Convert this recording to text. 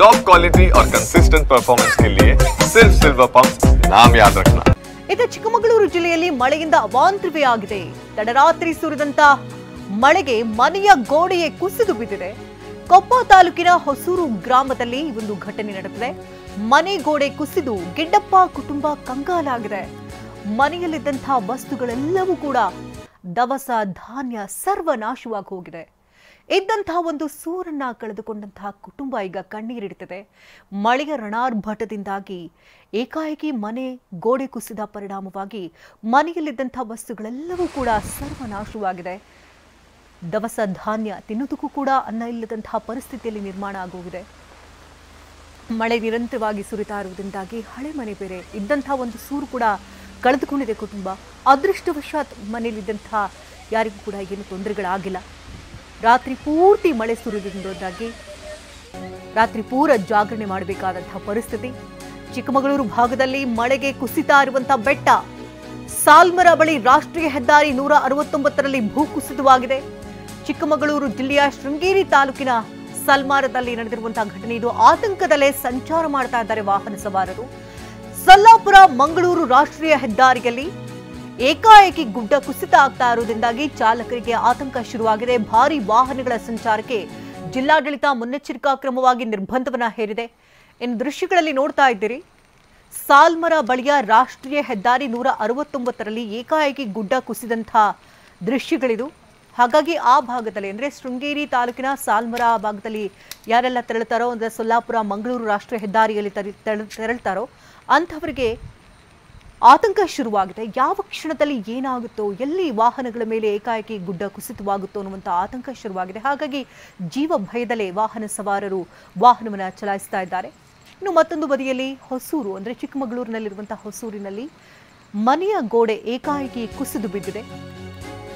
Top quality और consistent performance के लिए सिर्फ सिल्वर पंप नाम याद रखना। ಇದು ಚಿಕ್ಕಮಗಳೂರು ಜಿಲ್ಲೆಯಲ್ಲಿ ಮಳೆಯಿಂದ ಅವಾಂತರವೇ ಆಗಿದೆ. ತಡರಾತ್ರಿ ಸುರಿದಂತ ಮಳೆಗೆ ಮನೆಯ ಗೋಡೆಯೇ ಕುಸಿದು ಬಿದ್ದಿದೆ. ಕೊಪ್ಪ ತಾಲೂಕಿನ ಹೊಸೂರು ಗ್ರಾಮದಲ್ಲಿ ಒಂದು ಘಟನೆ ನಡೆದಿದೆ. ಮನೆ ಗೋಡೆ ಕುಸಿದು ಗಿಡ್ಡಪ್ಪ ಕುಟುಂಬ ಕಂಗಾಲಾಗಿದೆ. ಮನೆಯಲ್ಲಿದ್ದಂತಹ ವಸ್ತುಗಳೆಲ್ಲವೂ ಕೂಡ ದವಸ ಧಾನ್ಯ ಸರ್ವನಾಶವಾಗಿ ಹೋಗಿದೆ. ಇದ್ದಂತಹ ಒಂದು ಸೂರನ್ನ ಕಳೆದುಕೊಂಡಂತಹ ಕುಟುಂಬ ಈಗ ಕಣ್ಣೀರಿಡುತ್ತಿದೆ. ಮಳೆಯ ರಣಾರ್ಭಟದಿಂದಾಗಿ ಏಕಾಏಕಿ ಮನೆ ಗೋಡೆ ಕುಸಿದ ಪರಿಣಾಮವಾಗಿ ಮನೆಯಲ್ಲಿದ್ದಂತಹ ವಸ್ತುಗಳೆಲ್ಲವೂ ಕೂಡ ಸರ್ವನಾಶವಾಗಿದೆ. ದವಸ ಧಾನ್ಯ ತಿನ್ನುವುದಕ್ಕೂ ಕೂಡ ಅನ್ನ ಇಲ್ಲದಂತಹ ಪರಿಸ್ಥಿತಿಯಲ್ಲಿ ನಿರ್ಮಾಣ ಆಗೋಗಿದೆ. ಮಳೆ ನಿರಂತರವಾಗಿ ಸುರಿತಾ ಇರುವುದರಿಂದಾಗಿ ಹಳೆ ಮನೆ ಬೇರೆ ಇದ್ದಂತಹ ಒಂದು ಸೂರು ಕೂಡ ಕಳೆದುಕೊಂಡಿದೆ ಕುಟುಂಬ. ಅದೃಷ್ಟವಶಾತ್ ಮನೆಯಲ್ಲಿದ್ದಂತಹ ಯಾರಿಗೂ ಕೂಡ ಏನು ತೊಂದರೆಗಳಾಗಿಲ್ಲ. ರಾತ್ರಿ ಪೂರ್ತಿ ಮಳೆ ಸುರಿದಿದ್ದರಿಂದಾಗಿ ರಾತ್ರಿ ಪೂರ ಜಾಗರಣೆ ಮಾಡಬೇಕಾದಂತಹ ಪರಿಸ್ಥಿತಿ. ಚಿಕ್ಕಮಗಳೂರು ಭಾಗದಲ್ಲಿ ಮಳೆಗೆ ಕುಸಿತಾ ಇರುವಂತಹ ಬೆಟ್ಟ ಸಾಲ್ಮರ ಬಳಿ ರಾಷ್ಟ್ರೀಯ ಹೆದ್ದಾರಿ 169ರಲ್ಲಿ ಭೂಕುಸಿತವಾಗಿದೆ. ಚಿಕ್ಕಮಗಳೂರು ಜಿಲ್ಲೆಯ ಶೃಂಗೇರಿ ತಾಲೂಕಿನ ಸಲ್ಮಾರದಲ್ಲಿ ನಡೆದಿರುವಂತಹ ಘಟನೆ ಇದು. ಆತಂಕದಲ್ಲೇ ಸಂಚಾರ ಮಾಡ್ತಾ ಇದ್ದಾರೆ ವಾಹನ ಸವಾರರು. ಸೊಲ್ಲಾಪುರ ಮಂಗಳೂರು ರಾಷ್ಟ್ರೀಯ ಹೆದ್ದಾರಿಯಲ್ಲಿ ಏಕಾಏಕಿ ಗುಡ್ಡ ಕುಸಿತ ಆಗ್ತಾ ಇರುವುದರಿಂದಾಗಿ ಚಾಲಕರಿಗೆ ಆತಂಕ ಶುರುವಾಗಿದೆ. ಭಾರಿ ವಾಹನಗಳ ಸಂಚಾರಕ್ಕೆ ಜಿಲ್ಲಾಡಳಿತ ಮುನ್ನೆಚ್ಚರಿಕಾ ಕ್ರಮವಾಗಿ ನಿರ್ಬಂಧವನ್ನ ಹೇರಿದೆ. ಇನ್ನು ದೃಶ್ಯಗಳಲ್ಲಿ ನೋಡ್ತಾ ಇದ್ದೀರಿ, ಸಾಲ್ಮರ ಬಳಿಯ ರಾಷ್ಟ್ರೀಯ ಹೆದ್ದಾರಿ 169ರಲ್ಲಿ ಏಕಾಏಕಿ ಗುಡ್ಡ ಕುಸಿದಂತಹ ದೃಶ್ಯಗಳಿದು. ಹಾಗಾಗಿ ಆ ಭಾಗದಲ್ಲಿ ಅಂದರೆ ಶೃಂಗೇರಿ ತಾಲೂಕಿನ ಸಾಲ್ಮರ ಭಾಗದಲ್ಲಿ ಯಾರೆಲ್ಲ ತೆರಳುತ್ತಾರೋ ಅಂದರೆ ಸೊಲ್ಲಾಪುರ ಮಂಗಳೂರು ರಾಷ್ಟ್ರೀಯ ಹೆದ್ದಾರಿಯಲ್ಲಿ ತೆರಳ್ತಾರೋ ಅಂಥವರಿಗೆ ಆತಂಕ ಶುರುವಾಗಿದೆ. ಯಾವ ಕ್ಷಣದಲ್ಲಿ ಏನಾಗುತ್ತೋ, ಎಲ್ಲಿ ವಾಹನಗಳ ಮೇಲೆ ಏಕಾಏಕಿ ಗುಡ್ಡ ಕುಸಿತವಾಗುತ್ತೋ ಅನ್ನುವಂಥ ಆತಂಕ ಶುರುವಾಗಿದೆ. ಹಾಗಾಗಿ ಜೀವ ಭಯದಲ್ಲೇ ವಾಹನ ಸವಾರರು ವಾಹನವನ್ನು ಚಲಾಯಿಸ್ತಾ ಇದ್ದಾರೆ. ಇನ್ನು ಮತ್ತೊಂದು ಬದಿಯಲ್ಲಿ ಹೊಸೂರು ಅಂದರೆ ಚಿಕ್ಕಮಗಳೂರಿನಲ್ಲಿರುವಂತಹ ಹೊಸೂರಿನಲ್ಲಿ ಮನೆಯ ಗೋಡೆ ಏಕಾಏಕಿ ಕುಸಿದು ಬಿದ್ದಿದೆ.